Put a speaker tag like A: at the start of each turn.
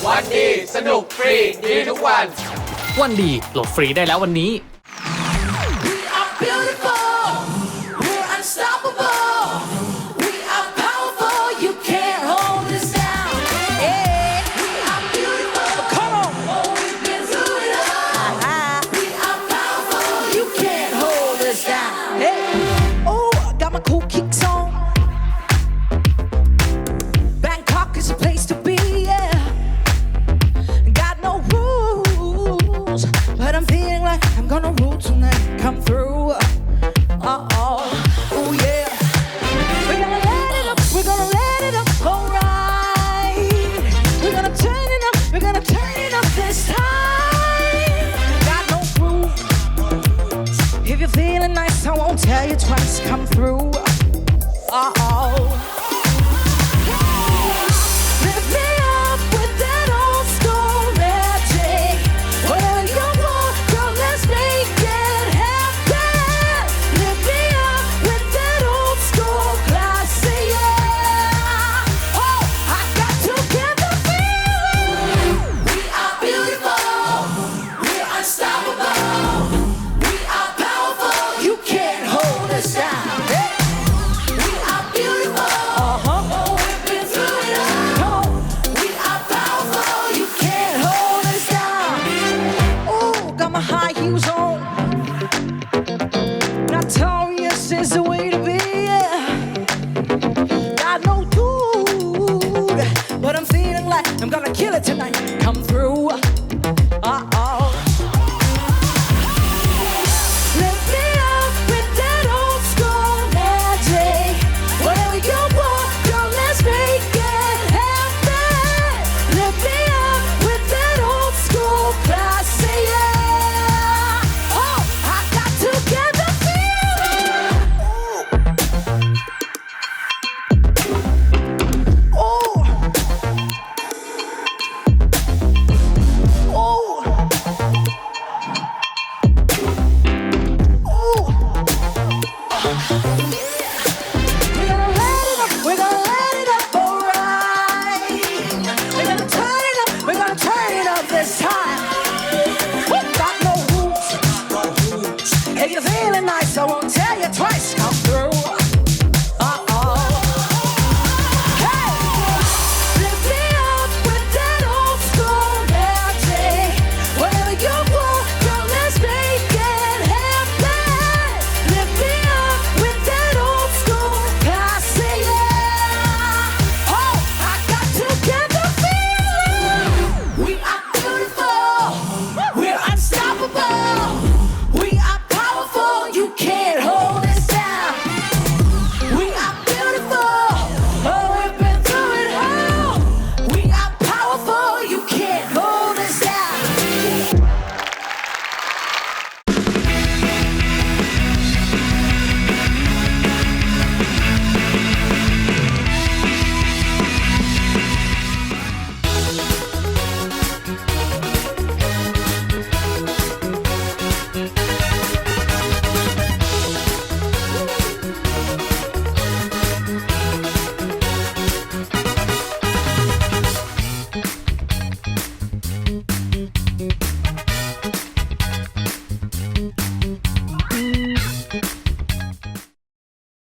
A: วันดีสนุกฟรีดีทุกวัน
B: วันดีโหลดฟรีได้แล้ววันนี้
C: Gonna rule tonight, come through. Oh yeah. We're gonna let it up, we're gonna let it up, alright. We're gonna turn it up, we're gonna turn it up this time. Got no rules. If you're feeling nice, I won't tell you twice, come through. Lift me up with that old school magic. Whatever you want, girl, let's make it happen. Lift me up with that old school classic, yeah. Oh, I got to get the feeling. We are beautiful, we're unstoppable. We are powerful, you can't hold us down. We are beautiful, we've been through it all. We are powerful, you can't hold us down. Oh, got my high heels on. Notorious is the way to be, yeah. Got no dude, but I'm feeling like I'm gonna kill it tonight. Come through.